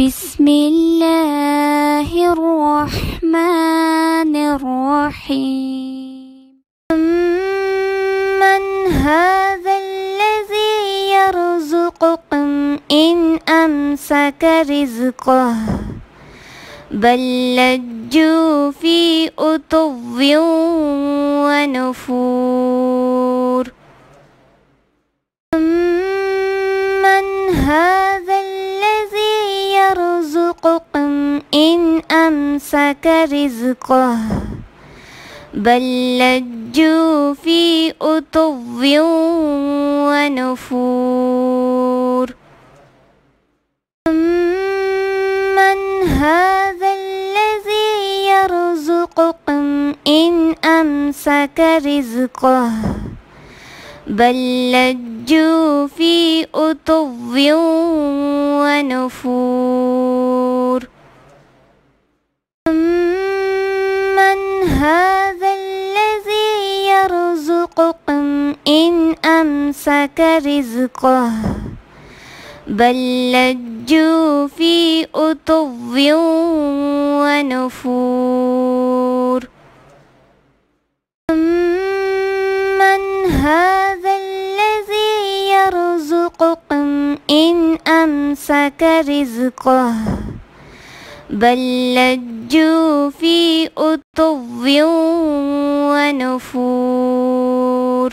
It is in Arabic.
بسم الله الرحمن الرحيم. من هذا الذي يرزقكم إن أمسك رزقه بل لجوا في عتو ونفور. من هذا الذي يرزقكم إن أمسك رزقه بل لجوا في عتو ونفور. من هذا الذي يرزقكم إن أمسك رزقه بل لجوا في عتو ونفور. من هذا الذي يرزقكم إن أمسك رزقه بل لجوا في عتو ونفور. من هذا الذي يرزقكم إن أمسك رزقه بل لجوا في عتو ونفور.